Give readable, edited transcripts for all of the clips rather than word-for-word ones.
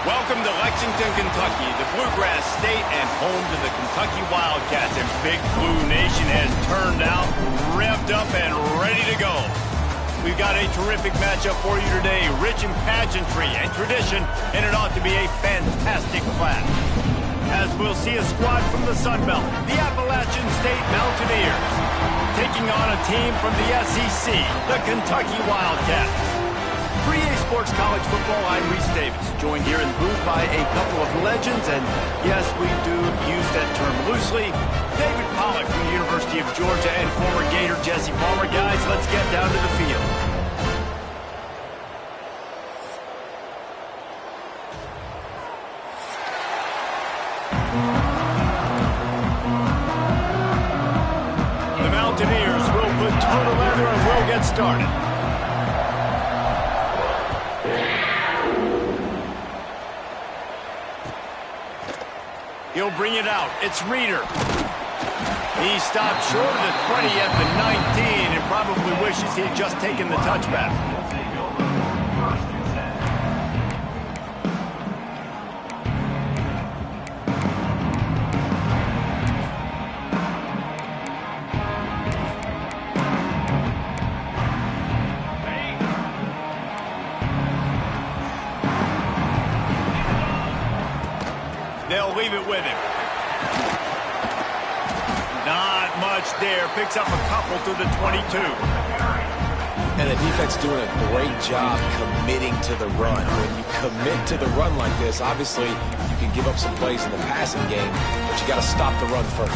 Welcome to Lexington, Kentucky, the Bluegrass State and home to the Kentucky Wildcats. And Big Blue Nation has turned out, revved up, and ready to go. We've got a terrific matchup for you today, rich in pageantry and tradition, and it ought to be a fantastic clash. As we'll see a squad from the Sun Belt, the Appalachian State Mountaineers, taking on a team from the SEC, the Kentucky Wildcats. For EA Sports College Football, I'm Reese Davis, joined here in the booth by a couple of legends, and yes, we do use that term loosely. David Pollack from the University of Georgia and former Gator Jesse Palmer. Guys, let's get down to the field. The Mountaineers will put toe to leather and we'll get started. He'll bring it out. It's Reeder. He stopped short of the 20 at the 19 and probably wishes he had just taken the touchback. They'll leave it with him. Not much there. Picks up a couple to the 22. And the defense doing a great job committing to the run. When you commit to the run like this, obviously you can give up some plays in the passing game, but you got to stop the run first.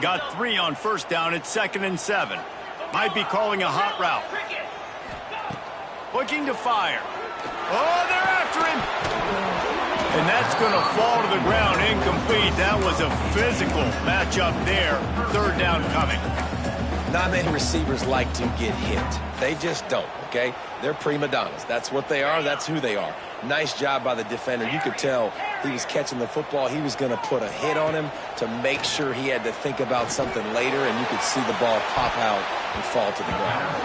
Got 3 on first down. It's 2nd and 7. Might be calling a hot route. Looking to fire. Oh, they're after him. And that's going to fall to the ground incomplete. That was a physical matchup there. 3rd down coming. Not many receivers like to get hit. They just don't, okay? They're prima donnas. That's what they are. That's who they are. Nice job by the defender. You could tell he was catching the football. He was going to put a hit on him to make sure he had to think about something later, and you could see the ball pop out and fall to the ground.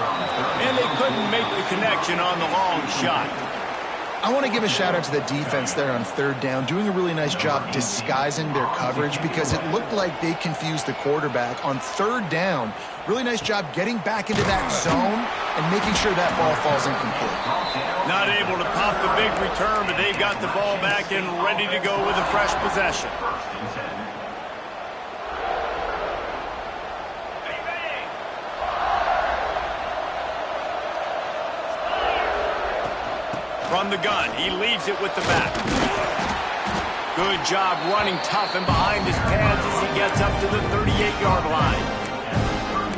And they couldn't make the connection on the long shot. I want to give a shout out to the defense there on 3rd down, doing a really nice job disguising their coverage because it looked like they confused the quarterback on 3rd down. Really nice job getting back into that zone and making sure that ball falls incomplete. Not able to pop the big return, but they've got the ball back and ready to go with a fresh possession. From the gun, he leaves it with the back. Good job running tough and behind his pads as he gets up to the 38-yard line.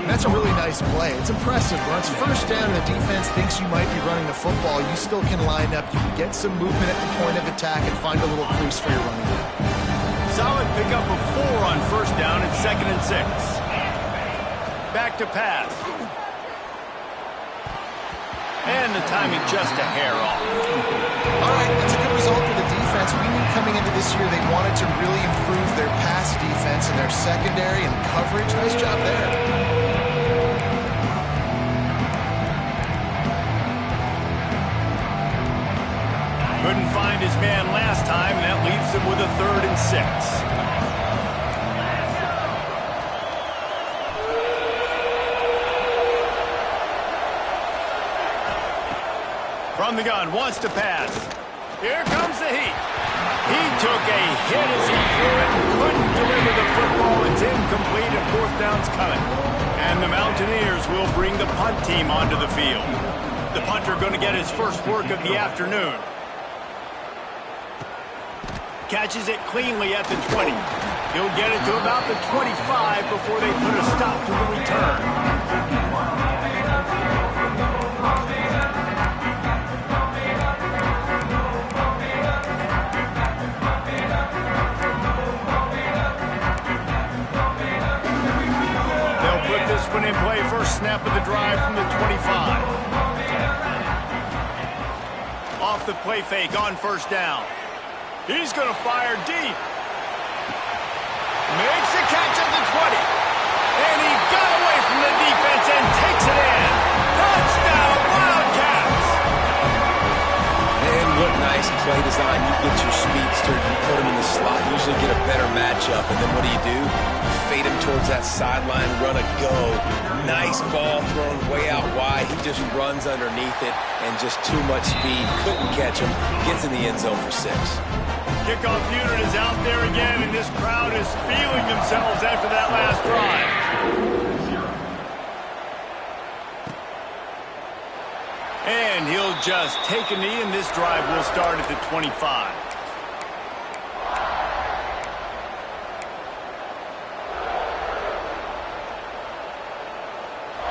That's a really nice play. It's impressive. When it's 1st down and the defense thinks you might be running the football, you still can line up. You can get some movement at the point of attack and find a little crease for your running back. Solid pickup of 4 on 1st down and 2nd and 6. Back to pass. And the timing just a hair off. All right, that's a good result for the defense. We knew coming into this year they wanted to really improve their pass defense and their secondary and coverage. Nice job there. Couldn't find his man last time, and that leaves him with a 3rd and 6. On the gun, wants to pass. Here comes the heat. He took a hit as he threw it, couldn't deliver the football. It's incomplete, and fourth down's coming. And the Mountaineers will bring the punt team onto the field. The punter going to get his first work of the afternoon. Catches it cleanly at the 20. He'll get it to about the 25 before they put a stop to the return. One in play, first snap of the drive from the 25. Off the play fake on first down. He's going to fire deep. Makes the catch at the 20. And he got away from the defense and takes it in. Touchdown, Wildcats! And what nice play design. You get your speedster, you put him in the slot, usually get a better matchup. And then what do? Fade him towards that sideline, run a go. Nice ball thrown way out wide. He just runs underneath it and just too much speed. Couldn't catch him. Gets in the end zone for 6. Kickoff unit is out there again, and this crowd is feeling themselves after that last drive. And he'll just take a knee, and this drive will start at the 25.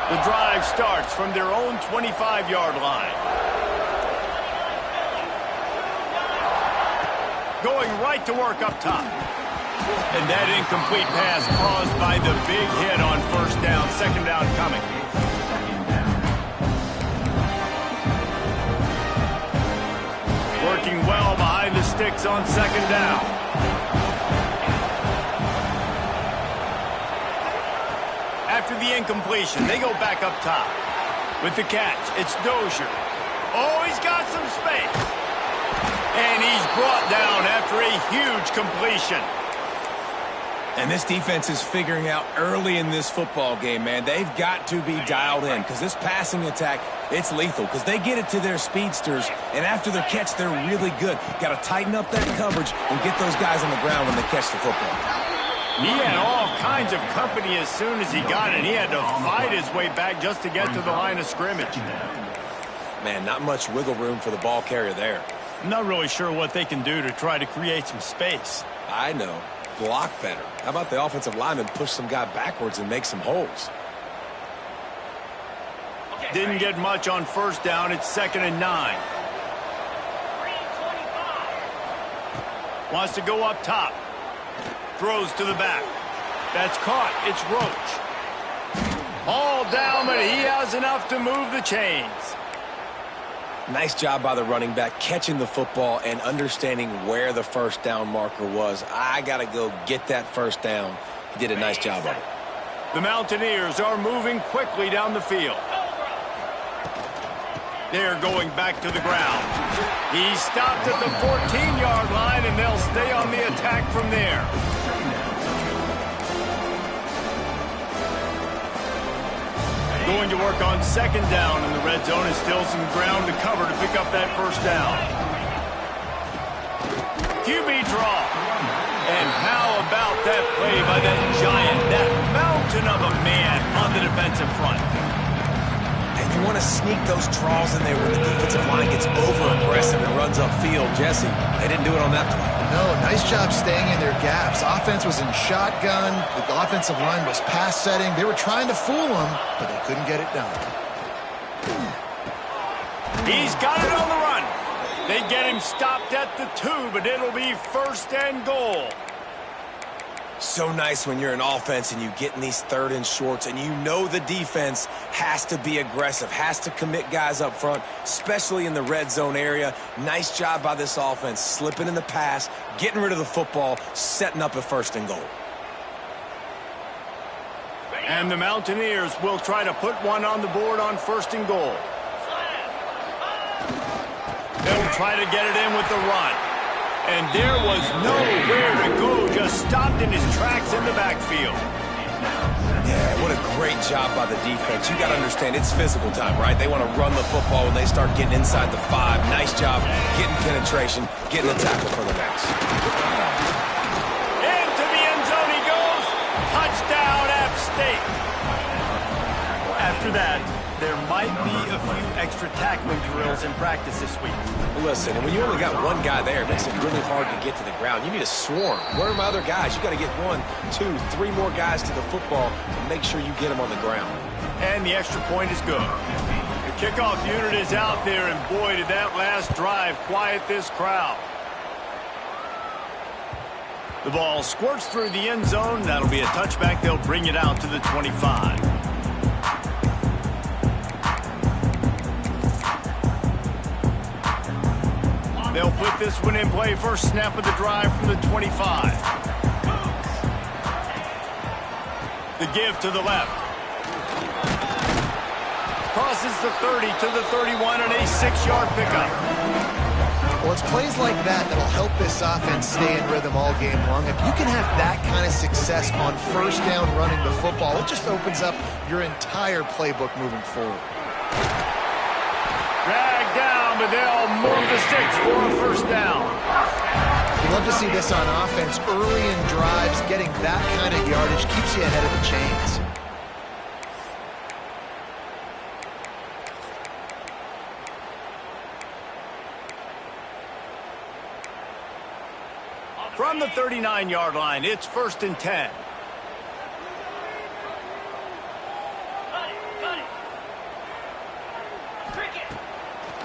The drive starts from their own 25-yard line. Going right to work up top. And that incomplete pass caused by the big hit on first down. Second down coming. Working well behind the sticks on second down. After the incompletion, they go back up top. With the catch, it's Dozier. Oh, he's got some space. And he's brought down after a huge completion. And this defense is figuring out early in this football game, man. They've got to be dialed in because this passing attack, it's lethal because they get it to their speedsters, and after their catch, they're really good. Got to tighten up that coverage and get those guys on the ground when they catch the football. He had all kinds of company as soon as he got it. He had to fight his way back just to get to the line of scrimmage. Man, not much wiggle room for the ball carrier there. I'm not really sure what they can do to try to create some space. I know. Block better. How about the offensive lineman push some guy backwards and make some holes? Didn't get much on first down. It's 2nd and 9. Wants to go up top. Throws to the back. That's caught. It's Roach. All down, but he has enough to move the chains. Nice job by the running back catching the football and understanding where the first down marker was. I got to go get that first down. He did a nice job of it. The Mountaineers are moving quickly down the field. They're going back to the ground. He stopped at the 14-yard line, and they'll stay on the attack from there. Going to work on second down, and the red zone is still some ground to cover to pick up that first down. QB draw. And how about that play by that giant, that mountain of a man on the defensive front? And you want to sneak those draws in there when the defensive line gets over-aggressive and runs upfield. Jesse, they didn't do it on that play. No, nice job staying in their gaps. Offense was in shotgun. The offensive line was pass setting. They were trying to fool them, but they couldn't get it done. He's got it on the run. They get him stopped at the 2, but it'll be 1st and goal. So nice when you're an offense and you get in these 3rd and shorts and you know the defense has to be aggressive, has to commit guys up front, especially in the red zone area. Nice job by this offense, slipping in the pass, getting rid of the football, setting up a 1st and goal. And the Mountaineers will try to put one on the board on 1st and goal. They'll try to get it in with the run. And there was nowhere to go, just stopped in his tracks in the backfield. Yeah, what a great job by the defense. You got to understand, it's physical time, right? They want to run the football when they start getting inside the 5. Nice job getting penetration, getting a tackle for the Nets. Into the end zone he goes. Touchdown, App State. After that, there might be a few extra tackling drills in practice this week. Listen, and when you only got one guy there, it makes it really hard to get to the ground. You need a swarm. Where are my other guys? You got to get 1, 2, 3 more guys to the football and make sure you get them on the ground. And the extra point is good. The kickoff unit is out there, and boy, did that last drive quiet this crowd. The ball squirts through the end zone. That'll be a touchback. They'll bring it out to the 25. They'll put this one in play. First snap of the drive from the 25. The give to the left. Crosses the 30 to the 31 and a 6-yard pickup. Well, it's plays like that that'll help this offense stay in rhythm all game long. If you can have that kind of success on first down running the football, it just opens up your entire playbook moving forward. Dragged down, but they'll move the sticks for a first down. You love to see this on offense. Early in drives, getting that kind of yardage keeps you ahead of the chains. From the 39-yard line, it's 1st and 10.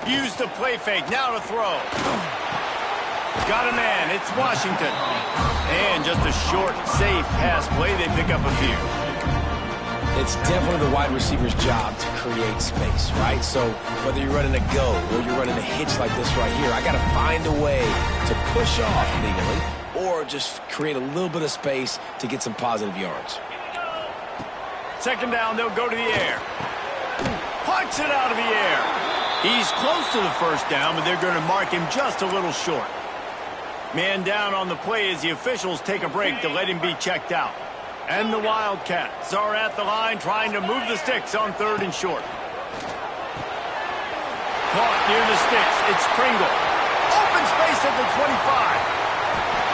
Use the play fake, now to throw. Got a man, it's Washington. And just a short, safe pass play, they pick up a few. It's definitely the wide receiver's job to create space, right? So whether you're running a go or you're running a hitch like this right here, I got to find a way to push off legally or just create a little bit of space to get some positive yards. Second down, they'll go to the air. Punts it out of the air. He's close to the first down, but they're going to mark him just a little short. Man down on the play as the officials take a break to let him be checked out. And the Wildcats are at the line trying to move the sticks on 3rd and short. Caught near the sticks. It's Pringle. Open space at the 25.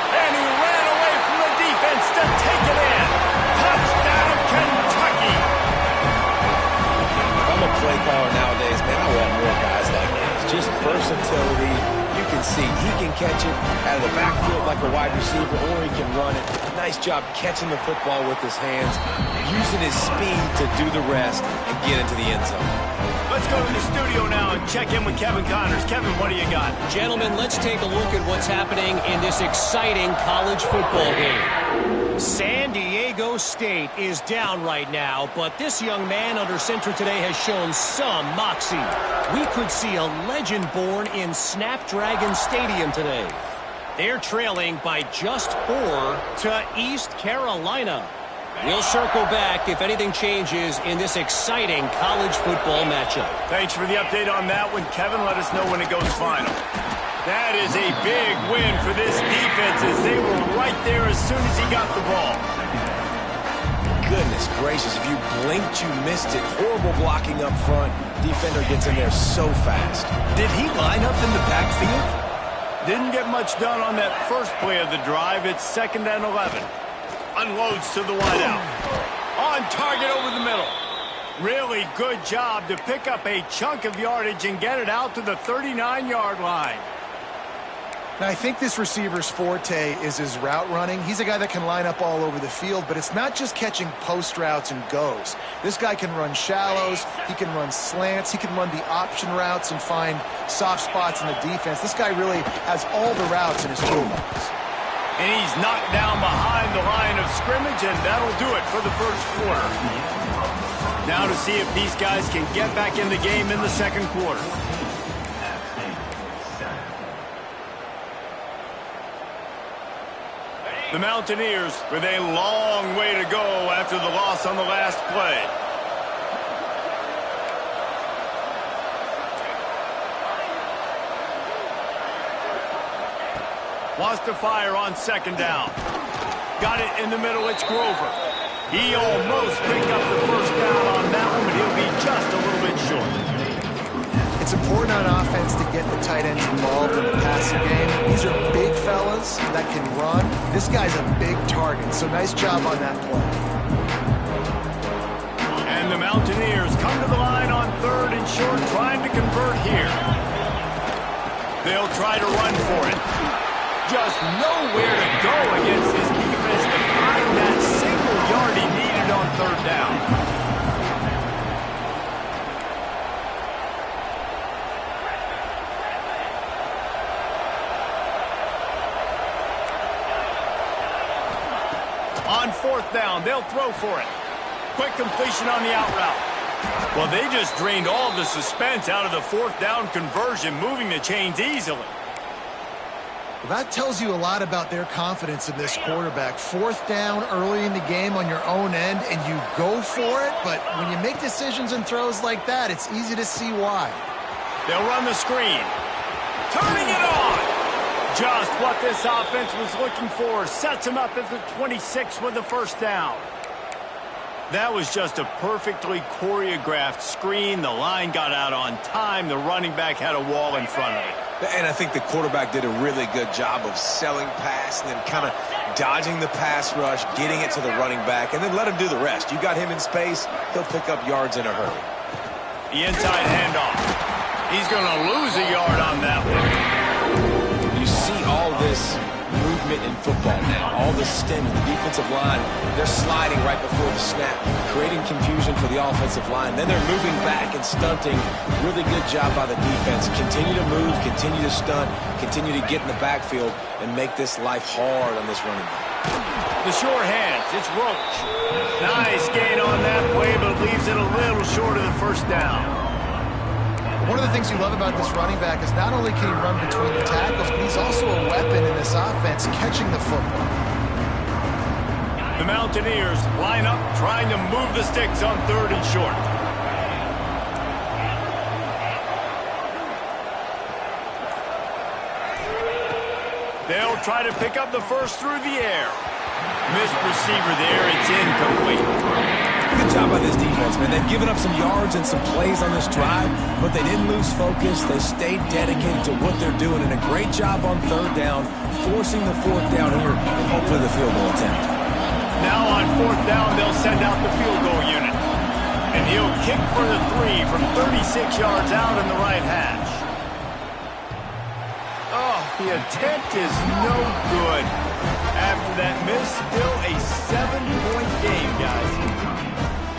And he ran away from the defense to take it in. Touchdown, Kentucky. I'm a play caller nowadays, man. I want more guys like this. Just versatility. You can see he can catch it out of the backfield like a wide receiver, or he can run it. Nice job catching the football with his hands, using his speed to do the rest and get into the end zone. Let's go to the studio now and check in with Kevin Connors. Kevin, what do you got? Gentlemen, let's take a look at what's happening in this exciting college football game. San Diego State is down right now, but this young man under center today has shown some moxie. We could see a legend born in Snapdragon Stadium today. They're trailing by just 4 to East Carolina. We'll circle back if anything changes in this exciting college football matchup. Thanks for the update on that one, Kevin. Let us know when it goes final. That is a big win for this defense as they were right there as soon as he got the ball. Goodness gracious, if you blinked, you missed it. Horrible blocking up front. Defender gets in there so fast. Did he line up in the backfield? Didn't get much done on that first play of the drive. It's 2nd and 11. Unloads to the wideout. On target over the middle. Really good job to pick up a chunk of yardage and get it out to the 39-yard line. Now, I think this receiver's forte is his route running. He's a guy that can line up all over the field, but it's not just catching post routes and goes. This guy can run shallows, he can run slants, he can run the option routes and find soft spots in the defense. This guy really has all the routes in his toolbox. And he's knocked down behind the line of scrimmage, and that'll do it for the first quarter. Now to see if these guys can get back in the game in the second quarter. The Mountaineers with a long way to go after the loss on the last play. Wants to fire on 2nd down. Got it in the middle, it's Grover. He almost picked up the first down on that one, but he'll be just a little bit short. It's important on offense to get the tight ends involved in the passing game. These are big fellas that can run. This guy's a big target, so nice job on that play. And the Mountaineers come to the line on 3rd and short, trying to convert here. They'll try to run for it. Just nowhere to go against his defense to find that single yard he needed on 3rd down. On 4th down, they'll throw for it. Quick completion on the out route. Well, they just drained all the suspense out of the 4th down conversion, moving the chains easily. Well, that tells you a lot about their confidence in this quarterback. 4th down early in the game on your own end, and you go for it, but when you make decisions and throws like that, it's easy to see why. They'll run the screen. Turning it on! Just what this offense was looking for. Sets him up at the 26 with the first down. That was just a perfectly choreographed screen. The line got out on time. The running back had a wall in front of it. And I think the quarterback did a really good job of selling pass and then kind of dodging the pass rush, getting it to the running back, and then let him do the rest. You got him in space, he'll pick up yards in a hurry. The inside handoff. He's going to lose a yard on that one. You see all this movement in football now. All the stem, the defensive line, they're sliding right before the snap, creating confusion for the offensive line. Then they're moving back and stunting. Really good job by the defense. Continue to move, continue to stunt, continue to get in the backfield and make this life hard on this running back. The short hands, it's Roach. Nice gain on that play, but leaves it a little short of the first down. One of the things you love about this running back is not only can he run between the tackles, but he's also a weapon in this offense, catching the football. The Mountaineers line up, trying to move the sticks on 3rd and short. They'll try to pick up the first through the air. Missed receiver there, it's incomplete. Good job by this defense, man. They've given up some yards and some plays on this drive, but they didn't lose focus. They stayed dedicated to what they're doing, and a great job on 3rd down, forcing the 4th down here, and hopefully the field goal attempt. Now on 4th down, they'll send out the field goal unit. And he'll kick for the 3 from 36 yards out in the right hash. Oh, the attempt is no good. After that miss, still a 7-point game, guys.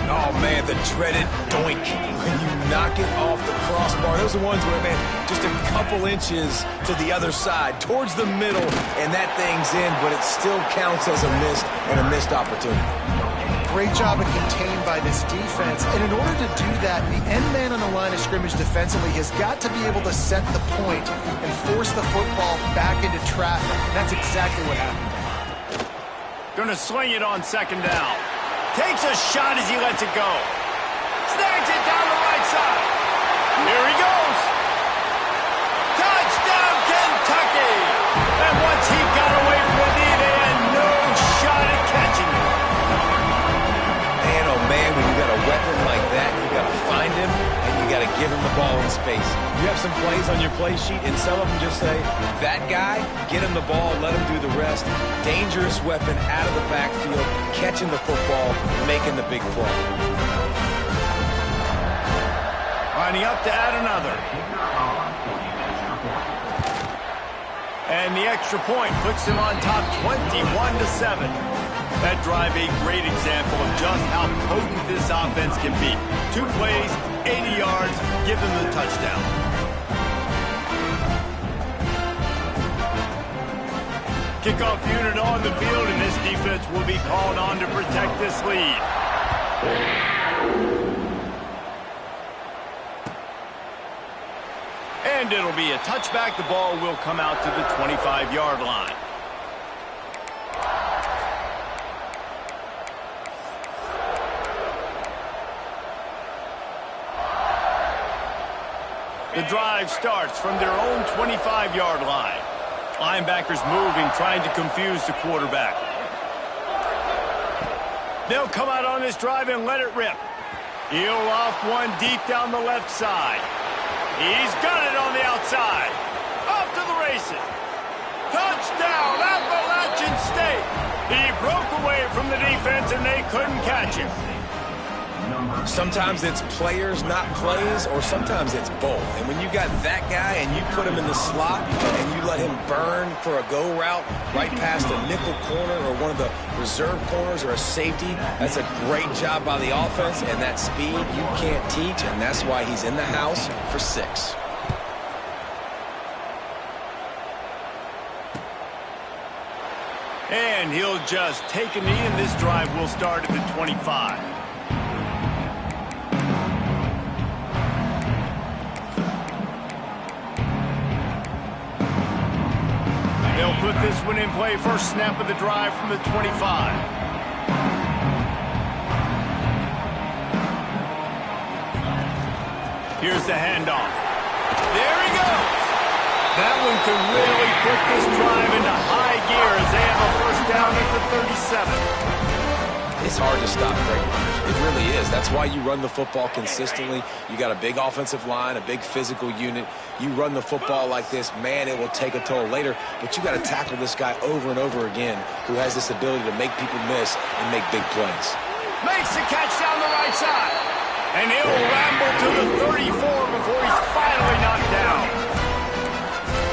Oh, man, the dreaded doink. When you knock it off the crossbar. Those are ones where, man, just a couple inches to the other side, towards the middle, and that thing's in, but it still counts as a miss and a missed opportunity. Great job of contained by this defense. And in order to do that, the end man on the line of scrimmage defensively has got to be able to set the point and force the football back into traffic. And that's exactly what happened. Gonna sling it on 2nd down. Takes a shot as he lets it go. Snags it down the right side. Here he goes. Touchdown, Kentucky! And once he got away from the knee, they had no shot at catching him. Man, oh man, when you got a weapon like that, you got to find him and you got to give him the ball in space. You have some plays on your play sheet, and some of them just say, that guy, get him the ball, let him do the rest. Dangerous weapon out of the backfield, catching the football, making the big play. Lining up to add another. And the extra point puts them on top 21-7. That drive a great example of just how potent this offense can be. 2 plays, 80 yards, give them the touchdown. Kickoff unit on the field, and this defense will be called on to protect this lead. And it'll be a touchback. The ball will come out to the 25-yard line. The drive starts from their own 25-yard line. Linebackers moving, trying to confuse the quarterback. They'll come out on this drive and let it rip. He'll loft one deep down the left side. He's got it on the outside. Off to the races. Touchdown, Appalachian State. He broke away from the defense and they couldn't catch him. Sometimes it's players, not plays, or sometimes it's both. And when you got that guy and you put him in the slot and you let him burn for a go route right past a nickel corner or one of the reserve corners or a safety, that's a great job by the offense, and that speed you can't teach, and that's why he's in the house for 6. And he'll just take a knee, and this drive will start at the 25. They'll put this one in play. First snap of the drive from the 25. Here's the handoff. There he goes. That one could really put this drive into high gear as they have a first down at the 37. It's hard to stop great runners. It really is. That's why you run the football consistently. You got a big offensive line, a big physical unit. You run the football like this, man, it will take a toll later. But you got to tackle this guy over and over again who has this ability to make people miss and make big plays. Makes the catch down the right side. And he'll ramble to the 34 before he's finally knocked down.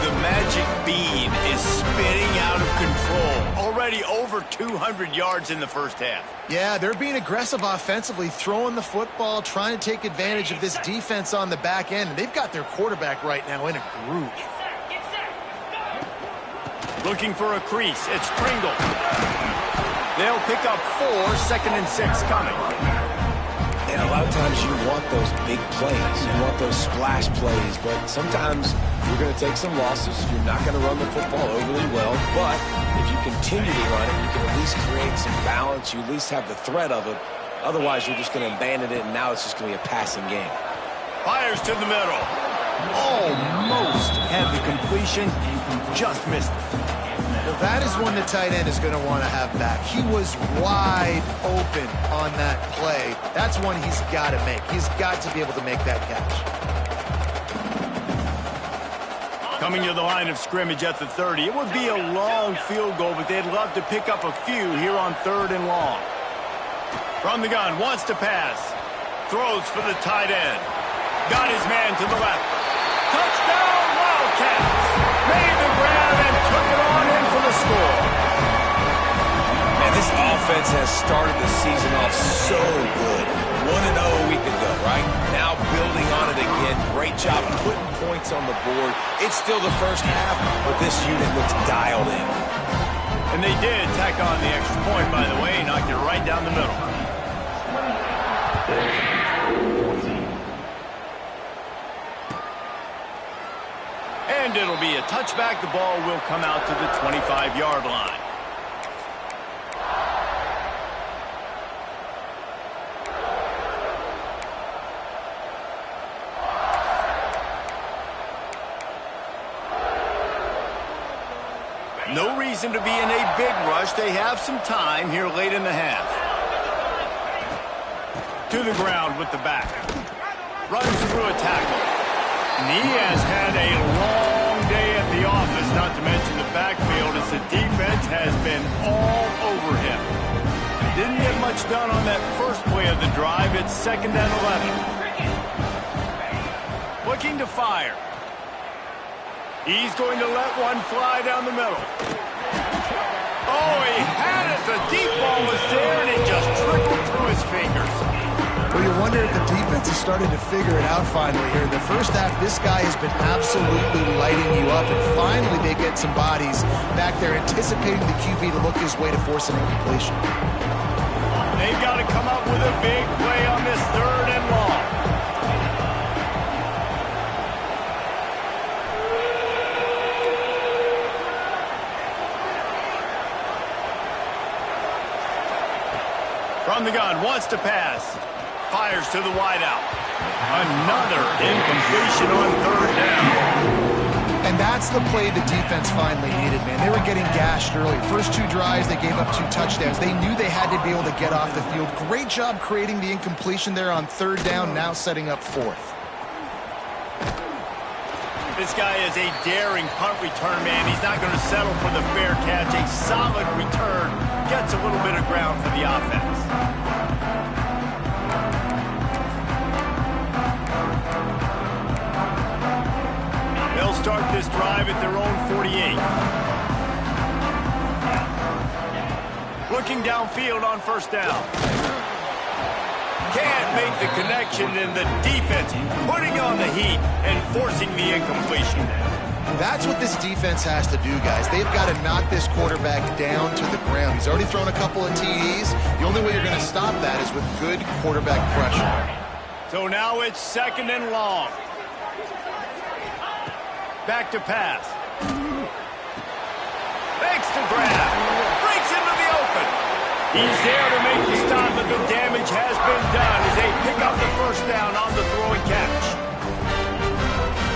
The magic bean is spinning out of control. Already over 200 yards in the first half. Yeah, they're being aggressive offensively, throwing the football, trying to take advantage of this defense on the back end. And they've got their quarterback right now in a groove. Looking for a crease. It's Pringle. They'll pick up 4, 2nd and 6 coming. And a lot of times you want those big plays. You want those splash plays. But sometimes you're going to take some losses. You're not going to run the football overly well. But if you continue to run it, you can at least create some balance. You at least have the threat of it. Otherwise, you're just going to abandon it, and now it's just going to be a passing game. Fires to the middle. Almost had the completion. Just missed it. Well, that is one the tight end is going to want to have back. He was wide open on that play. That's one he's got to make. He's got to be able to make that catch. Coming to the line of scrimmage at the 30. It would be a long field goal, but they'd love to pick up a few here on 3rd and long. From the gun, wants to pass. Throws for the tight end. Got his man to the left. Touchdown, Wildcats! Made the grab and took it on in for the score. Man, this offense has started the season off so good. 1-0 a week ago, right? Now building on it again. Great job putting points on the board. It's still the first half, but this unit looks dialed in. And they did tack on the extra point, by the way, knocked it right down the middle. And it'll be a touchback. The ball will come out to the 25-yard line. No reason to be in a big rush. They have some time here late in the half. To the ground with the back. Runs through a tackle. And he has had a long day at the office, not to mention the backfield, as the defense has been all over him. Didn't get much done on that first play of the drive. It's 2nd and 11. Looking to fire. He's going to let one fly down the middle. Oh, he had it. The deep ball was there, and it just trickled through his fingers. Well, you wonder if the defense is starting to figure it out finally here. In the first half, this guy has been absolutely lighting you up, and finally they get some bodies back there anticipating the QB to look his way to force an incompletion. They've got to come up with a big play on this 3rd and long. From the gun, wants to pass. Fires to the wideout. Another incompletion on 3rd down. And that's the play the defense finally needed, man. They were getting gashed early. First 2 drives, they gave up 2 touchdowns. They knew they had to be able to get off the field. Great job creating the incompletion there on 3rd down, now setting up 4th. This guy is a daring punt return man. He's not going to settle for the fair catch. A solid return gets a little bit of ground for the offense. They'll start this drive at their own 48. Looking downfield on 1st down. Can't make the connection, and the defense putting on the heat and forcing the incompletion. That's what this defense has to do, guys. They've got to knock this quarterback down to the ground. He's already thrown a couple of TDs. The only way you're going to stop that is with good quarterback pressure. So now it's 2nd and long. Back to pass. Makes the grab. Breaks into the open. He's there to make the stop, but the damage has been done as they pick up the 1st down on the throwing catch.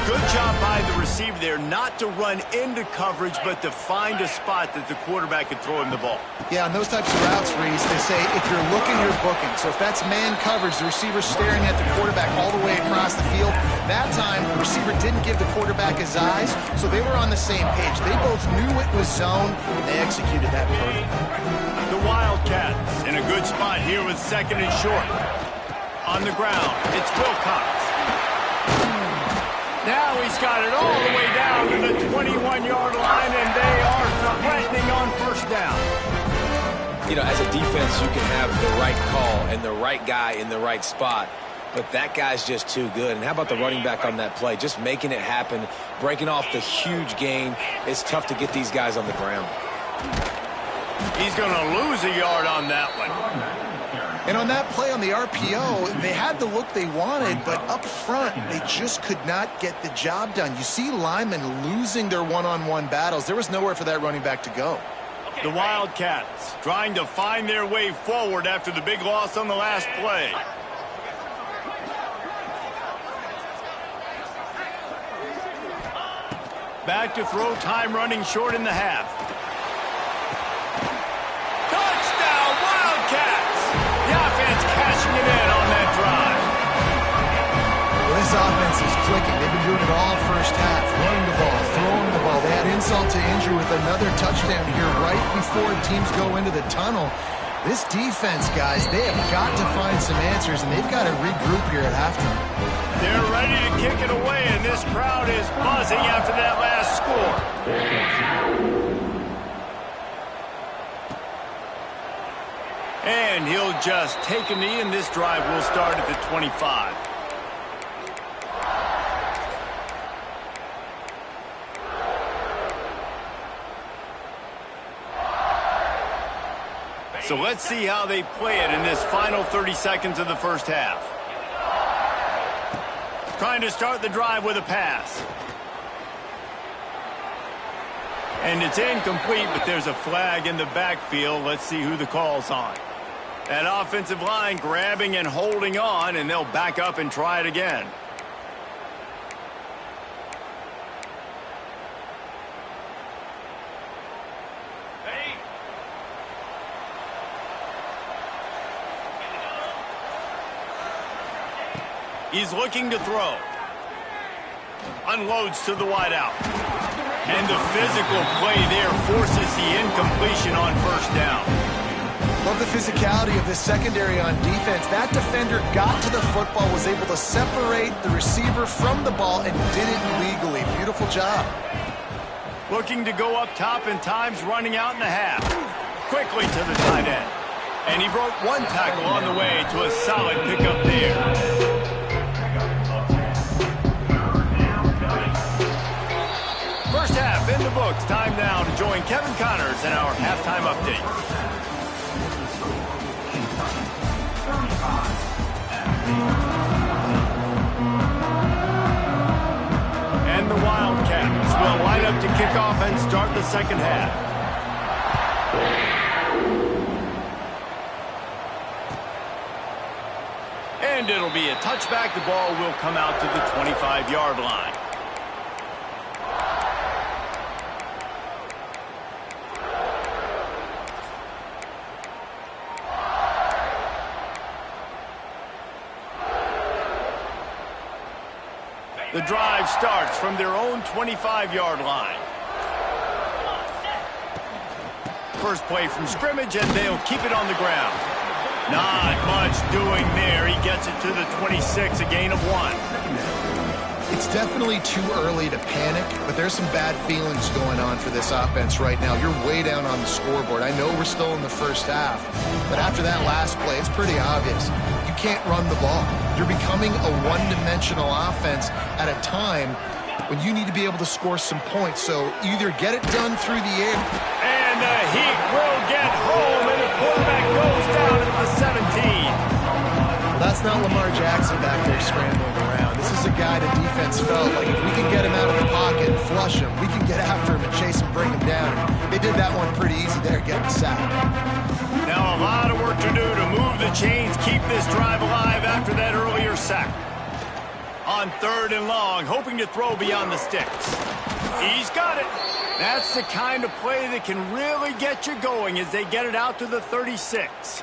Good job by the receiver there not to run into coverage, but to find a spot that the quarterback could throw him the ball. Yeah, on those types of routes, Reese, they say if you're looking, you're booking. So if that's man coverage, the receiver's staring at the quarterback all the way across the field. That time, the receiver didn't give the quarterback his eyes, so they were on the same page. They both knew it was zone, and they executed that perfectly. The Wildcats in a good spot here with 2nd and short. On the ground, it's Wilcox. Now he's got it all the way down to the 21-yard line, and they are threatening on 1st down. You know, as a defense, you can have the right call and the right guy in the right spot, but that guy's just too good. And how about the running back on that play? Just making it happen, breaking off the huge gain. It's tough to get these guys on the ground. He's going to lose a yard on that one. And on that play on the RPO, they had the look they wanted, but up front, they just could not get the job done. You see linemen losing their one-on-one battles. There was nowhere for that running back to go. The Wildcats trying to find their way forward after the big loss on the last play. Back to throw, time running short in the half. Touchdown, Wildcats! The offense cashing it in on that drive. Well, this offense is clicking. They've been doing it all first half. Running the ball, throwing the ball. They had insult to injury with another touchdown here right before teams go into the tunnel. This defense, guys, they have got to find some answers, and they've got to regroup here at halftime. They're ready to kick it away, and this crowd is buzzing after that last score. And he'll just take a knee, and this drive will start at the 25. So let's see how they play it in this final 30 seconds of the first half. Trying to start the drive with a pass. And it's incomplete, but there's a flag in the backfield. Let's see who the call's on. That offensive line grabbing and holding on, and they'll back up and try it again. He's looking to throw. Unloads to the wideout. And the physical play there forces the incompletion on first down. Love the physicality of this secondary on defense. That defender got to the football, was able to separate the receiver from the ball, and did it legally. Beautiful job. Looking to go up top, and time's running out in the half. Quickly to the tight end. And he broke one tackle on the way to a solid pickup there. First half in the books. Time now to join Kevin Connors in our halftime update. And the Wildcats will line up to kick off and start the second half. And it'll be a touchback. The ball will come out to the 25-yard line. The drive starts from their own 25-yard line. First play from scrimmage, and they'll keep it on the ground. Not much doing there. He gets it to the 26, a gain of 1. It's definitely too early to panic, but there's some bad feelings going on for this offense right now. You're way down on the scoreboard. I know we're still in the first half, but after that last play, it's pretty obvious. You can't run the ball. You're becoming a one-dimensional offense at a time when you need to be able to score some points. So either get it done through the air. And the Heat will get home, and the quarterback goes down at the 17. Well, that's not Lamar Jackson back there scrambling around. This is a guy the defense felt like if we can get him out of the pocket and flush him, we can get after him and chase him, bring him down. And they did that one pretty easy there, getting the sack. Now a lot of work to do to move the chains, keep this drive alive after that earlier sack. On 3rd and long, hoping to throw beyond the sticks. He's got it. That's the kind of play that can really get you going as they get it out to the 36.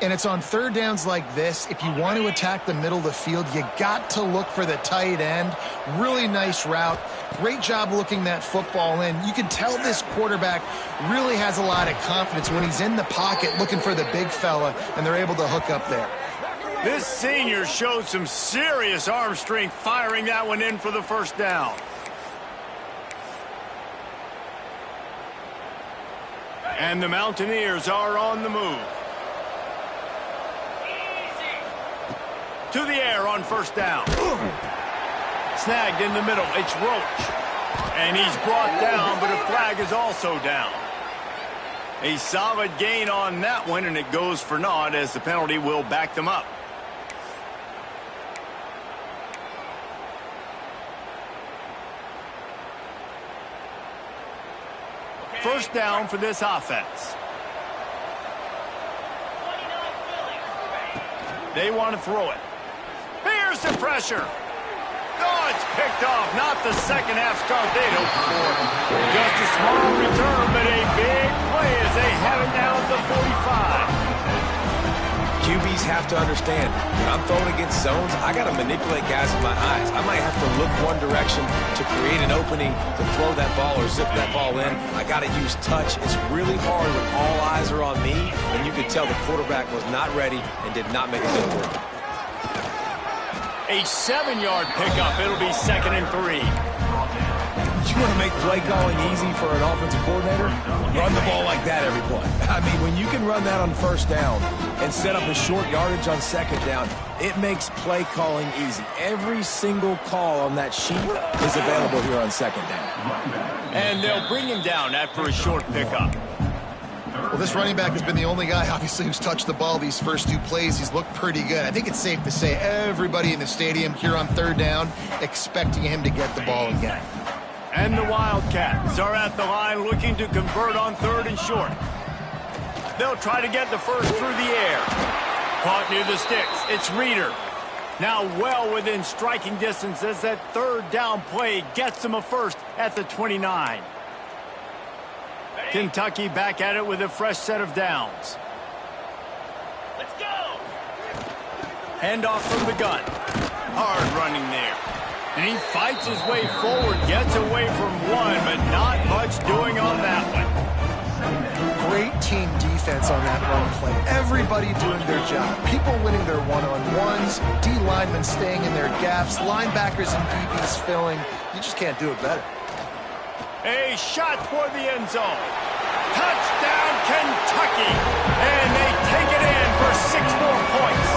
And it's on 3rd downs like this. If you want to attack the middle of the field, you got to look for the tight end. Really nice route. Great job looking that football in. You can tell this quarterback really has a lot of confidence when he's in the pocket looking for the big fella, and they're able to hook up there. This senior showed some serious arm strength firing that one in for the first down. And the Mountaineers are on the move. To the air on 1st down. Snagged in the middle. It's Roach. And he's brought down, but a flag is also down. A solid gain on that one, and it goes for naught as the penalty will back them up. First down for this offense. They want to throw it. Here's the pressure. Oh, it's picked off. Not the second half start they'd hoped for. Just a small return, but a big play as they have it down at the 45. QBs have to understand, when I'm throwing against zones, I got to manipulate guys with my eyes. I might have to look one direction to create an opening to throw that ball or zip that ball in. I got to use touch. It's really hard when all eyes are on me, and you could tell the quarterback was not ready and did not make a good throw. A 7-yard pickup. It'll be 2nd and 3. You want to make play calling easy for an offensive coordinator? Run the ball like that every play. I mean, when you can run that on 1st down and set up a short yardage on 2nd down, it makes play calling easy. Every single call on that sheet is available here on 2nd down. And they'll bring him down after a short pickup. Well, this running back has been the only guy, obviously, who's touched the ball these first 2 plays. He's looked pretty good. I think it's safe to say everybody in the stadium here on 3rd down expecting him to get the ball again. And the Wildcats are at the line looking to convert on 3rd and short. They'll try to get the first through the air. Caught near the sticks. It's Reeder. Now well within striking distance as that 3rd down play gets them a first at the 29. Kentucky back at it with a fresh set of downs. Let's go! Handoff from the gun. Hard running there. And he fights his way forward, gets away from one, but not much doing on that one. Great team defense on that run play. Everybody doing their job. People winning their one-on-ones, D linemen staying in their gaps, linebackers and DBs filling. You just can't do it better. A shot toward the end zone. Touchdown, Kentucky. And they take it in for 6 more points.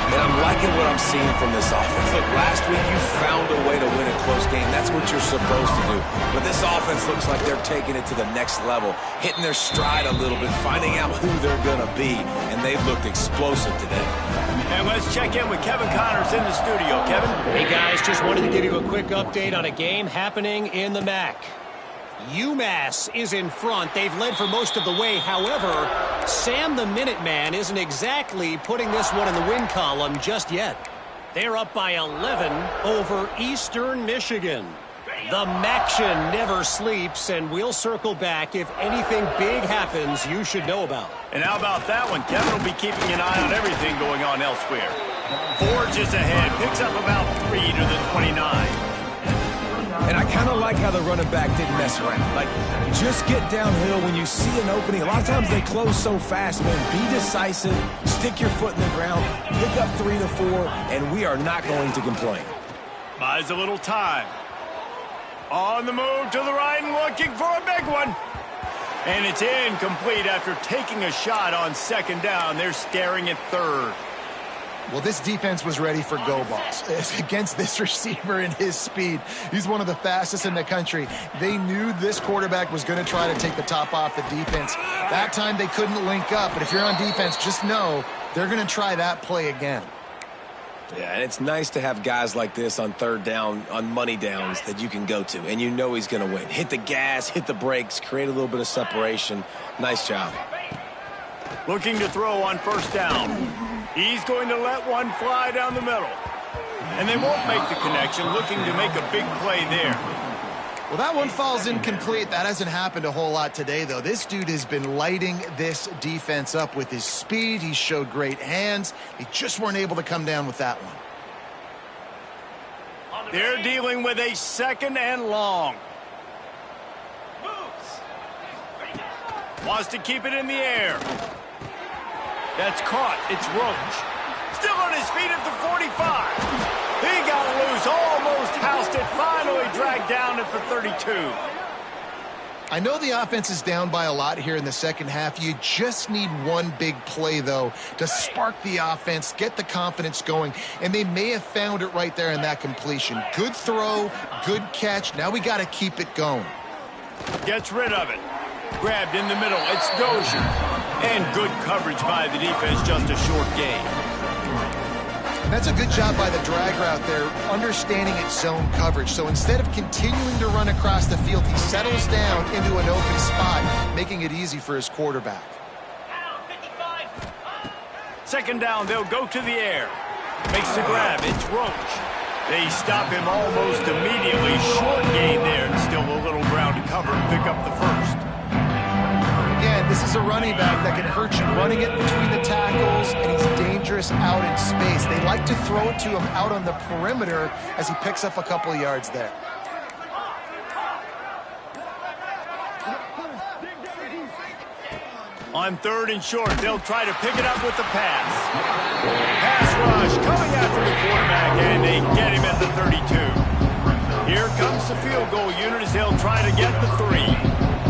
And I'm liking what I'm seeing from this offense. Look, last week you found a way to win a close game. That's what you're supposed to do. But this offense looks like they're taking it to the next level, hitting their stride a little bit, finding out who they're going to be. And they've looked explosive today. And let's check in with Kevin Connors in the studio. Kevin? Hey, guys, just wanted to give you a quick update on a game happening in the MAC. UMass is in front. They've led for most of the way. However, Sam the Minuteman isn't exactly putting this one in the win column just yet. They're up by 11 over Eastern Michigan. The Maction never sleeps, and we'll circle back if anything big happens you should know about. And how about that one? Kevin will be keeping an eye on everything going on elsewhere. Forges ahead, picks up about 3 to the 29. And I kind of like how the running back didn't mess around. Like, just get downhill when you see an opening. A lot of times they close so fast, man. Be decisive, stick your foot in the ground, pick up 3 to 4, and we are not going to complain. Buys a little time. On the move to the right and looking for a big one. And it's incomplete after taking a shot on second down. They're staring at third. Well, this defense was ready for go balls. Against this receiver and his speed, he's one of the fastest in the country. They knew this quarterback was going to try to take the top off the defense. That time they couldn't link up, but if you're on defense, just know they're going to try that play again. Yeah, and it's nice to have guys like this on third down, on money downs that you can go to, and you know he's going to win. Hit the gas, hit the brakes, create a little bit of separation. Nice job. Looking to throw on first down. He's going to let one fly down the middle. And they won't make the connection, looking to make a big play there. Well, that one falls incomplete. That hasn't happened a whole lot today, though. This dude has been lighting this defense up with his speed. He showed great hands. They just weren't able to come down with that one. They're dealing with a second and long. Wants to keep it in the air. That's caught. It's Roach. Still on his feet at the 45. He got loose, almost housed it, finally dragged down at the 32. I know the offense is down by a lot here in the second half. You just need one big play, though, to spark the offense, get the confidence going, and they may have found it right there in that completion. Good throw, good catch. Now we got to keep it going. Gets rid of it. Grabbed in the middle. It's Dozier. And good coverage by the defense, just a short gain. That's a good job by the drag route there, understanding its zone coverage. So instead of continuing to run across the field, he settles down into an open spot, making it easy for his quarterback. Second down, they'll go to the air. Makes the grab. It's Roach. They stop him almost immediately. Short gain there, and still a little ground to cover and pick up the first. Again, this is a running back that can hurt you running it between the tackles, and he's dangerous out in space. They like to throw it to him out on the perimeter as he picks up a couple of yards there. On third and short, they'll try to pick it up with the pass. Pass rush coming after the quarterback, and they get him at the 32. Here comes the field goal unit as they'll try to get the 3.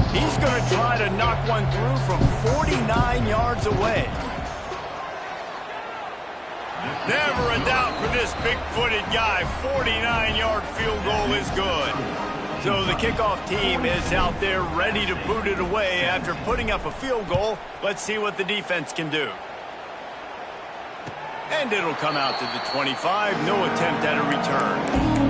He's going to try to knock one through from 49 yards away. Never a doubt for this big-footed guy. 49-yard field goal is good. So the kickoff team is out there ready to boot it away after putting up a field goal. Let's see what the defense can do. And it'll come out to the 25. No attempt at a return.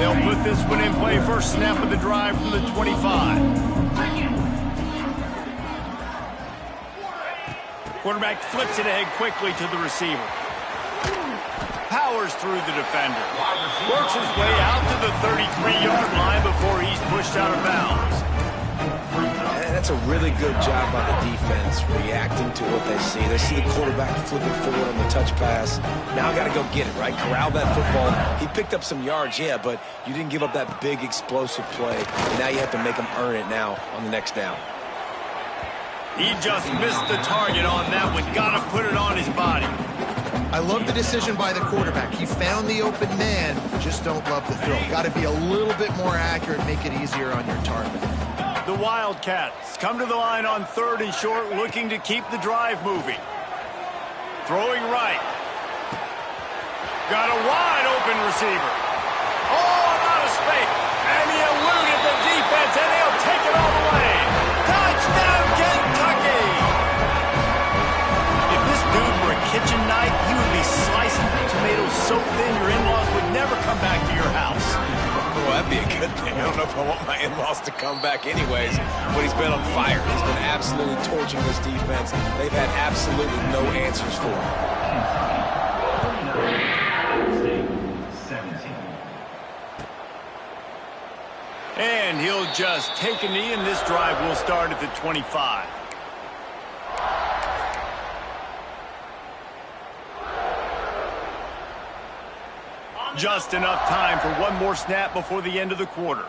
They'll put this one in play. First snap of the drive from the 25. Quarterback flips it ahead quickly to the receiver. Powers through the defender. Works his way out to the 33-yard line before he's pushed out of bounds. That's a really good job by the defense reacting to what they see. They see the quarterback flipping forward on the touch pass. Now I got to go get it, right? Corral that football. He picked up some yards, yeah, but you didn't give up that big explosive play. And now you have to make him earn it now on the next down. He just missed the target on that one. Got to put it on his body. I love the decision by the quarterback. He found the open man, just don't love the throw. Got to be a little bit more accurate, make it easier on your target. The Wildcats come to the line on third and short, looking to keep the drive moving. Throwing right. Got a wide open receiver. Oh, out of space. And he eluded the defense, and he'll take it all the way. Touchdown, Kentucky! If this dude were a kitchen knife, he would be slicing tomatoes so thin your in-laws would never come back to your house. Well, that'd be a good thing. I don't know if I want my in-laws to come back anyways, but he's been on fire. He's been absolutely torching this defense. They've had absolutely no answers for him. he'll just take a knee, and this drive will start at the 25. Just enough time for one more snap before the end of the quarter.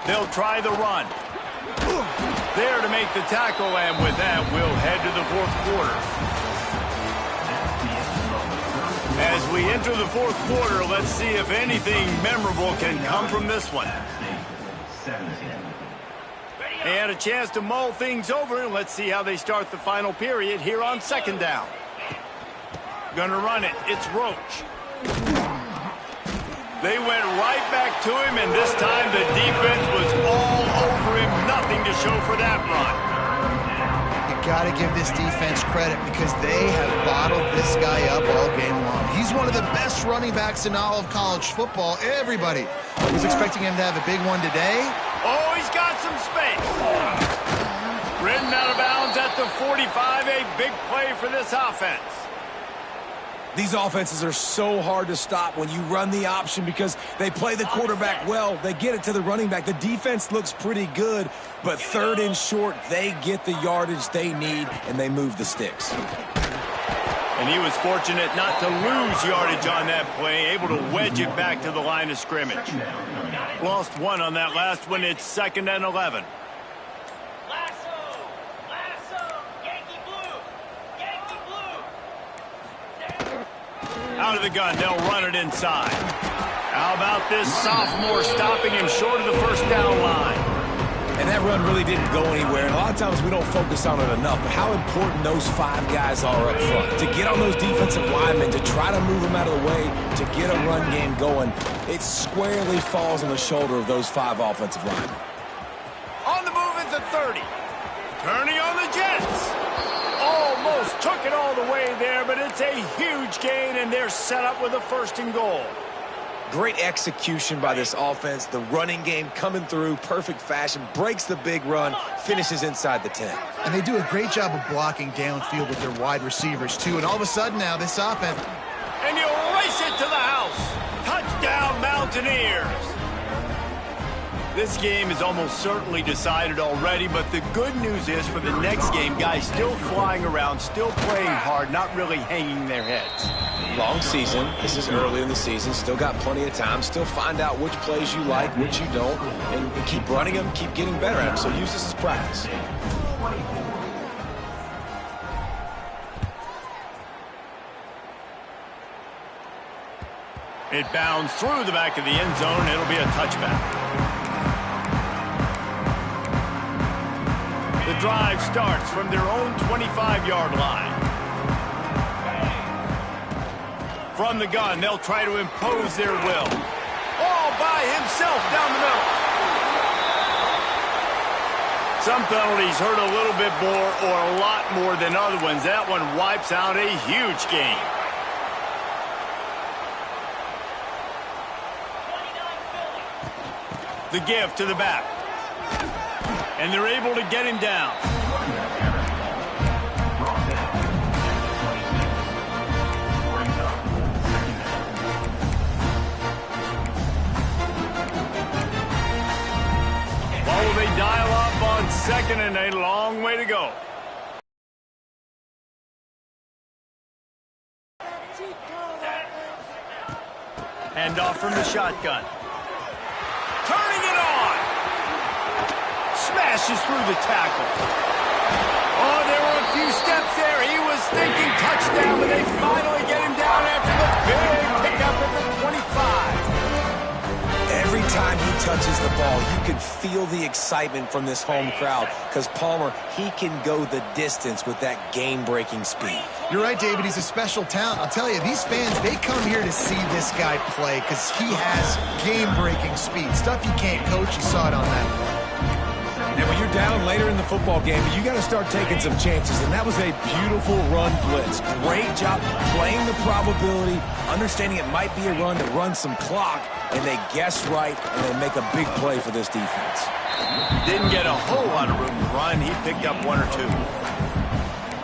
They'll try the run. There to make the tackle, and with that, we'll head to the fourth quarter. As we enter the fourth quarter, let's see if anything memorable can come from this one. And a chance to mull things over, and let's see how they start the final period here on second down. Gonna run it. It's Roach. They went right back to him, and this time the defense was all over him. Nothing to show for that run. You got to give this defense credit because they have bottled this guy up all game long. He's one of the best running backs in all of college football. Everybody was expecting him to have a big one today. Oh, he's got some space. Ridden out of bounds at the 45. A big play for this offense. These offenses are so hard to stop when you run the option because they play the quarterback well. They get it to the running back. The defense looks pretty good, but third and short, they get the yardage they need, and they move the sticks. And he was fortunate not to lose yardage on that play, able to wedge it back to the line of scrimmage. Lost one on that last one. It's 2nd and 11. Out of the gun, they'll run it inside. How about this sophomore stopping him short of the first down line? And that run really didn't go anywhere, and a lot of times we don't focus on it enough, but how important those 5 guys are up front. To get on those defensive linemen, to try to move them out of the way, to get a run game going, it squarely falls on the shoulder of those 5 offensive linemen. On the move at the 30. Turning on the Jets. Almost took it all the way there, but it's a huge gain, and they're set up with a 1st and goal. Great execution by this offense. The running game coming through, perfect fashion, breaks the big run, finishes inside the 10. And they do a great job of blocking downfield with their wide receivers, too. And all of a sudden now, this offense... And you race it to the house. Touchdown, Mountaineers. This game is almost certainly decided already, but the good news is for the next game, guys still flying around, still playing hard, not really hanging their heads. Long season. This is early in the season. Still got plenty of time. Still find out which plays you like, which you don't, and keep running them, keep getting better at them. So use this as practice. It bounds through the back of the end zone. It'll be a touchback. The drive starts from their own 25-yard line. From the gun, they'll try to impose their will. All by himself down the middle. Some penalties hurt a little bit more or a lot more than other ones. That one wipes out a huge gain. The give to the back. And they're able to get him down. Oh, they dial up on 2nd and a long way to go. Hand off from the shotgun. Turning it on. Smashes through the tackle. Oh, there were a few steps there. He was thinking touchdown, but they finally get him down after the big pickup at the 25. Every time he touches the ball, you can feel the excitement from this home crowd because Palmer, he can go the distance with that game-breaking speed. You're right, David. He's a special talent. I'll tell you, these fans, they come here to see this guy play because he has game-breaking speed. Stuff you can't coach. You saw it on that play. And when you're down later in the football game, you got to start taking some chances, and that was a beautiful run blitz. Great job playing the probability, understanding it might be a run to run some clock, and they guess right, and they make a big play for this defense. Didn't get a whole lot of room to run. He picked up 1 or 2.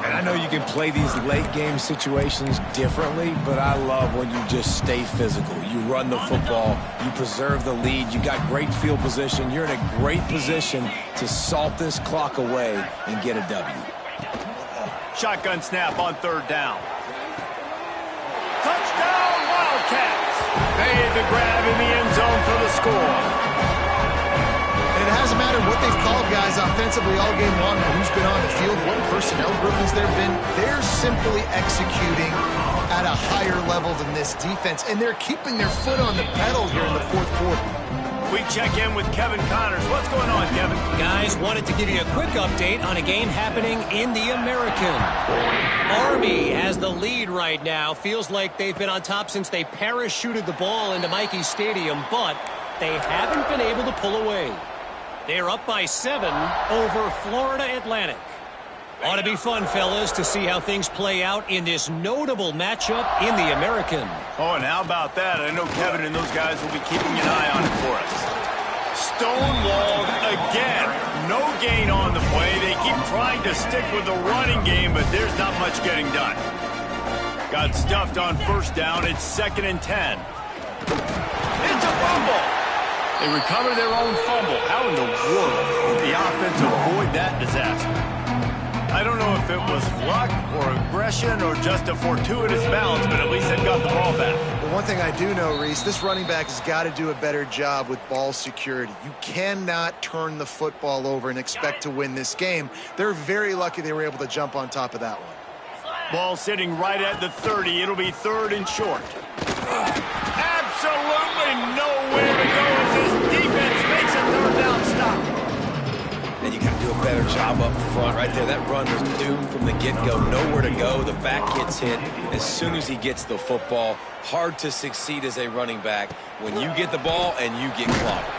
And I know you can play these late game situations differently, but I love when you just stay physical. You run the football, you preserve the lead, you got great field position. You're in a great position to salt this clock away and get a W. Shotgun snap on third down. Touchdown, Wildcats! Made the grab in the end zone for the score. And it hasn't mattered what they've called guys offensively all game long, or who's been on the field, what personnel groupings there have been. They're simply executing at a higher level than this defense, and they're keeping their foot on the pedal here in the fourth quarter. We check in with Kevin Connors. What's going on, Kevin? Guys, wanted to give you a quick update on a game happening in the American. Army has the lead right now. Feels like they've been on top since they parachuted the ball into Michie Stadium, but they haven't been able to pull away. They're up by 7 over Florida Atlantic. Ought to be fun, fellas, to see how things play out in this notable matchup in the American. Oh, and how about that? I know Kevin and those guys will be keeping an eye on it for us. Stonewalled again. No gain on the play. They keep trying to stick with the running game, but there's not much getting done. Got stuffed on first down. It's 2nd and 10. It's a fumble. They recover their own fumble. How in the world did the offense avoid that disaster? I don't know if it was luck or aggression or just a fortuitous bounce, but at least they've got the ball back. But one thing I do know, Reese, this running back has got to do a better job with ball security. You cannot turn the football over and expect to win this game. They're very lucky they were able to jump on top of that one. Ball sitting right at the 30. It'll be 3rd and short. Absolutely nowhere to go as this defense makes a 3rd down stop. And you got to do a better job up front right there. That run was doomed from the get-go. Nowhere to go. The back gets hit as soon as he gets the football. Hard to succeed as a running back when you get the ball and you get clocked.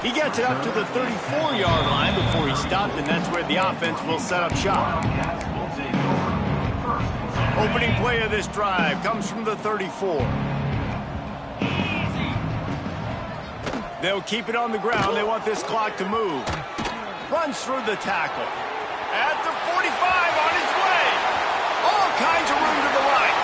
He gets it up to the 34-yard line before he stopped, and that's where the offense will set up shop. Opening play of this drive comes from the 34. They'll keep it on the ground. They want this clock to move. Runs through the tackle. At the 45, on his way. All kinds of room to the right.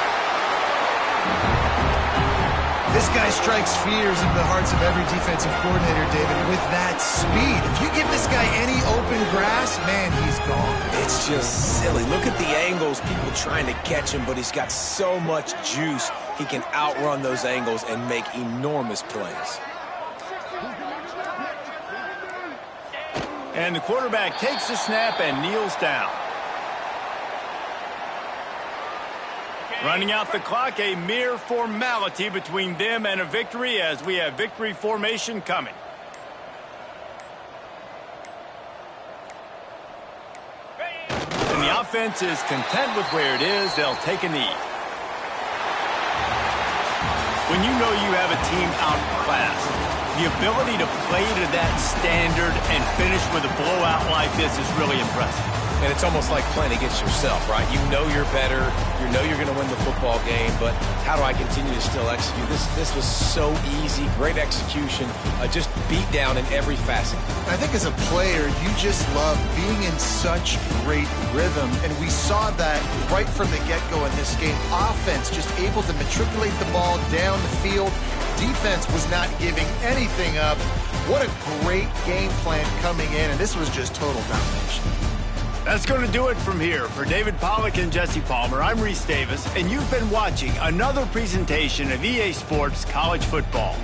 This guy strikes fears into the hearts of every defensive coordinator, David, with that speed. If you give this guy any open grass, man, he's gone. It's just silly. Look at the angles, people trying to catch him, but he's got so much juice. He can outrun those angles and make enormous plays. And the quarterback takes the snap and kneels down. Running out the clock, a mere formality between them and a victory as we have victory formation coming. And the offense is content with where it is. They'll take a knee. When you know you have a team outclassed, the ability to play to that standard and finish with a blowout like this is really impressive. And it's almost like playing against yourself, right? You know you're better. You know you're going to win the football game, but how do I continue to still execute? This was so easy. Great execution. Just beat down in every facet. I think as a player, you just love being in such great rhythm, and we saw that right from the get-go in this game. Offense just able to matriculate the ball down the field. Defense was not giving anything up. What a great game plan coming in, and this was just total domination. That's going to do it from here. For David Pollack and Jesse Palmer, I'm Reese Davis, and you've been watching another presentation of EA Sports College Football.